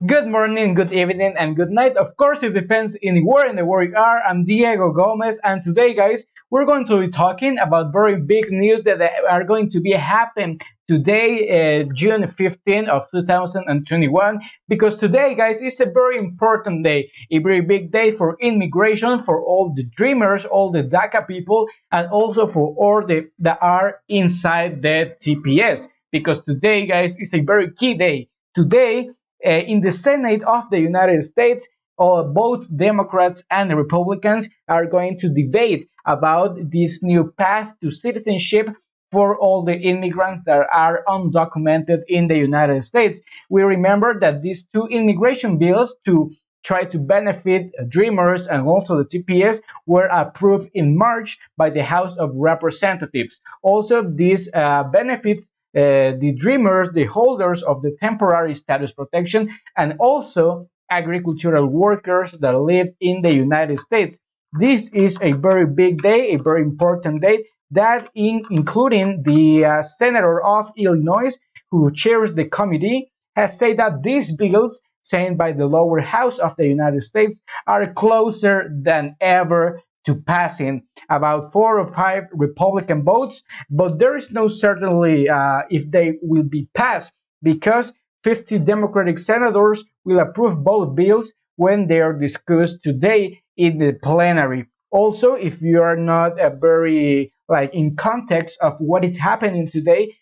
Good morning, good evening, and good night. Of course, it depends in where in the world you are. I'm Diego Gomez, and today, guys, we're going to be talking about very big news that are going to be happening today, June 15th of 2021. Because today, guys, is a very important day, a very big day for immigration, for all the dreamers, all the DACA people, and also for all the that are inside the TPS. Because today, guys, is a very key day. Today in the Senate of the United States, both Democrats and Republicans are going to debate about this new path to citizenship for all the immigrants that are undocumented in the United States. We remember that these two immigration bills to try to benefit dreamers and also the TPS were approved in March by the House of Representatives. Also, these benefits the dreamers, the holders of the temporary status protection, and also agricultural workers that live in the United States. This is a very big day, a very important day, that including the senator of Illinois, who chairs the committee, has said that these bills signed by the lower house of the United States are closer than ever to passing. About 4 or 5 Republican votes, but there is no certainty if they will be passed because 50 Democratic senators will approve both bills when they are discussed today in the plenary. Also, if you are not very like in context of what is happening today,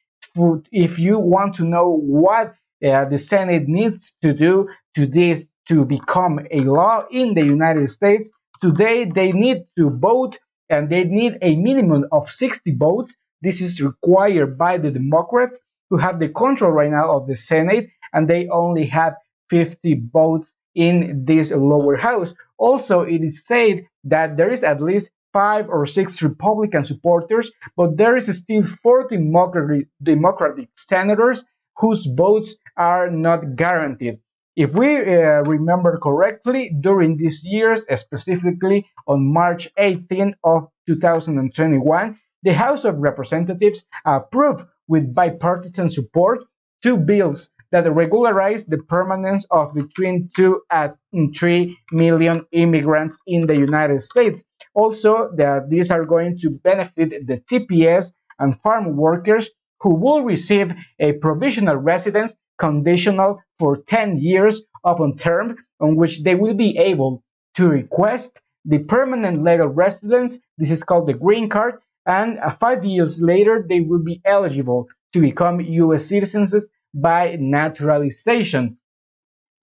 if you want to know what the Senate needs to do to this to become a law in the United States, today they need to vote and they need a minimum of 60 votes. This is required by the Democrats who have the control right now of the Senate, and they only have 50 votes in this lower house. Also, it is said that there is at least 5 or 6 Republican supporters, but there is still 40 Democratic senators whose votes are not guaranteed. If we remember correctly, during these years, specifically on March 18th of 2021, the House of Representatives approved with bipartisan support 2 bills that regularize the permanence of between 2 and 3 million immigrants in the United States. Also, these are going to benefit the TPS and farm workers who will receive a provisional residence conditional for 10 years upon term on which they will be able to request the permanent legal residence. This is called the green card, and 5 years later they will be eligible to become U.S. citizens by naturalization.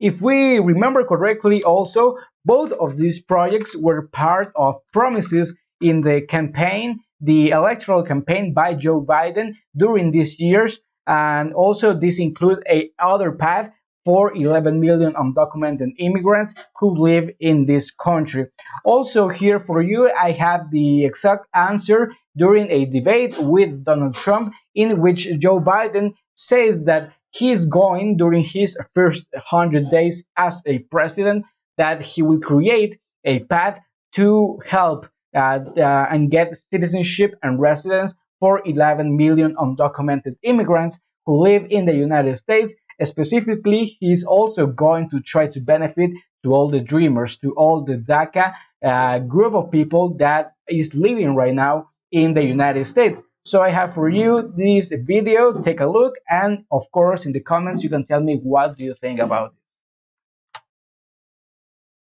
If we remember correctly, also, both of these projects were part of promises in the campaign, the electoral campaign by Joe Biden during these years. And also, this includes a other path for 11 million undocumented immigrants who live in this country. Also, here for you, I have the exact answer during a debate with Donald Trump, in which Joe Biden says that he's going during his first 100 days as a president, that he will create a path to help and get citizenship and residence for 11 million undocumented immigrants who live in the United States. Specifically, he's also going to try to benefit to all the dreamers, to all the DACA group of people that is living right now in the United States. So I have for you this video. Take a look, and of course, in the comments, you can tell me what do you think about it.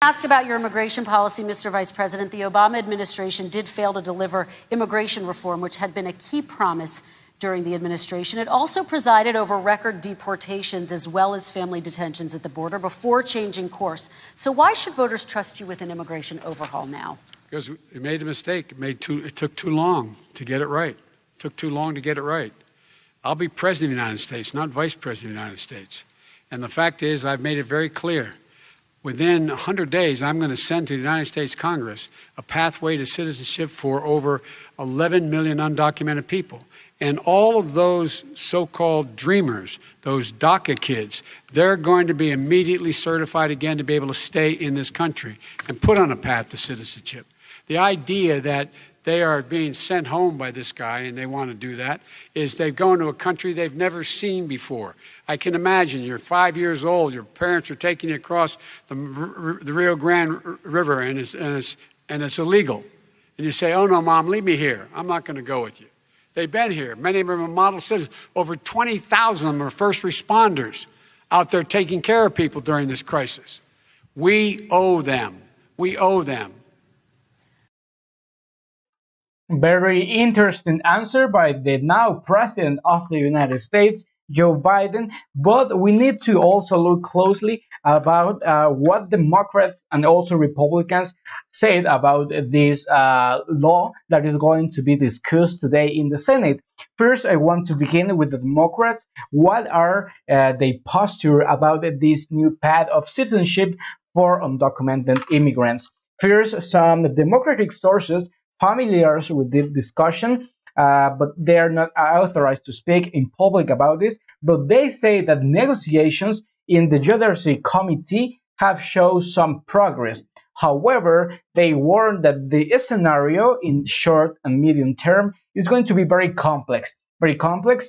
Ask about your immigration policy, Mr. Vice President. The Obama administration did fail to deliver immigration reform, which had been a key promise during the administration. It also presided over record deportations as well as family detentions at the border before changing course. So why should voters trust you with an immigration overhaul now? Because we made a mistake. It took too long to get it right. It took too long to get it right. I'll be president of the United States, not vice president of the United States. And the fact is, I've made it very clear. Within 100 days, I'm going to send to the United States Congress a pathway to citizenship for over 11 million undocumented people. And all of those so-called dreamers, those DACA kids, they're going to be immediately certified again to be able to stay in this country and put on a path to citizenship. The idea that they are being sent home by this guy, and they want to do that, is they've gone to a country they've never seen before. I can imagine you're 5 years old, your parents are taking you across the Rio Grande River, and it's illegal. And you say, oh, no, Mom, leave me here. I'm not going to go with you. They've been here. Many of them are model citizens. Over 20,000 of them are first responders out there taking care of people during this crisis. We owe them. We owe them. Very interesting answer by the now President of the United States, Joe Biden. But we need to also look closely about what Democrats and also Republicans said about this law that is going to be discussed today in the Senate. First, I want to begin with the Democrats. What are their posture about this new path of citizenship for undocumented immigrants? First, some Democratic sources familiar with the discussion, but they are not authorized to speak in public about this. But they say that negotiations in the Judiciary Committee have shown some progress. However, they warn that the scenario in short and medium term is going to be very complex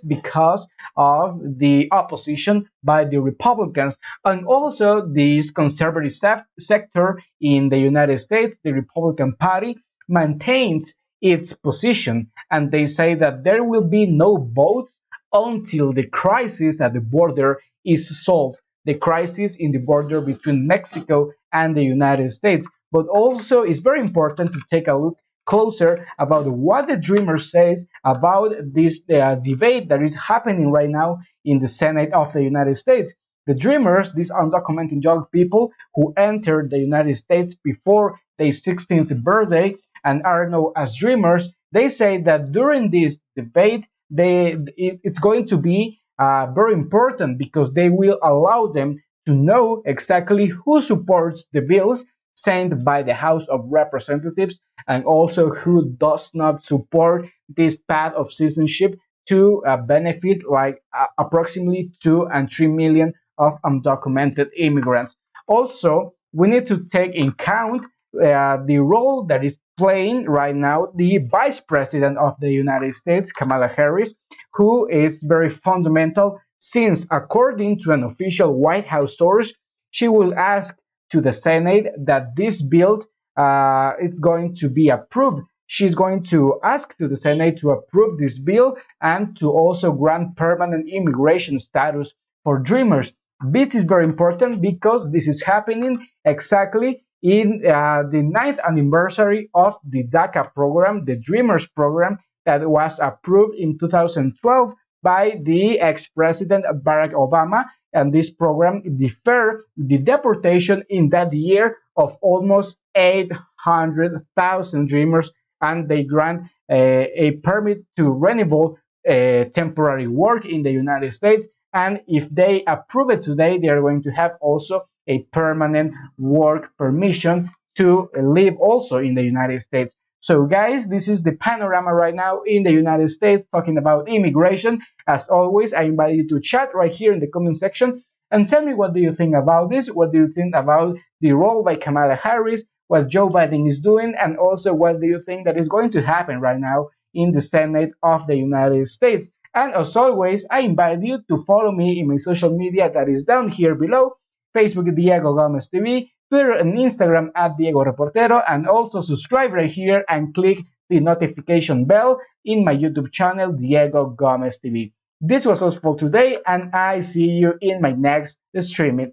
because of the opposition by the Republicans and also this conservative sector in the United States, the Republican Party maintains its position, and they say that there will be no votes until the crisis at the border is solved, the crisis in the border between Mexico and the United States. But also it's very important to take a look closer about what the Dreamer says about this debate that is happening right now in the Senate of the United States. The Dreamers, these undocumented young people who entered the United States before their 16th birthday and are known as Dreamers, they say that during this debate, it's going to be very important because they will allow them to know exactly who supports the bills sent by the House of Representatives and also who does not support this path of citizenship to benefit like approximately 2 and 3 million of undocumented immigrants. Also, we need to take in account the role that is playing right now the Vice President of the United States, Kamala Harris, who is very fundamental since, according to an official White House source, she will ask to the Senate that this bill is going to be approved. She's going to ask to the Senate to approve this bill and to also grant permanent immigration status for Dreamers. This is very important because this is happening exactly in the 9th anniversary of the DACA program, the Dreamers program that was approved in 2012 by the ex-president Barack Obama. And this program deferred the deportation in that year of almost 800,000 Dreamers, and they grant a permit to renew temporary work in the United States. And if they approve it today, they are going to have also a permanent work permission to live also in the United States. So guys, this is the panorama right now in the United States talking about immigration. As always, I invite you to chat right here in the comment section and tell me what do you think about this? What do you think about the role by Kamala Harris, what Joe Biden is doing, and also what do you think that is going to happen right now in the Senate of the United States? And as always, I invite you to follow me in my social media that is down here below. Facebook, Diego Gomez TV, Twitter and Instagram at Diego Reportero, and also subscribe right here and click the notification bell in my YouTube channel, Diego Gomez TV. This was all for today, and I see you in my next streaming.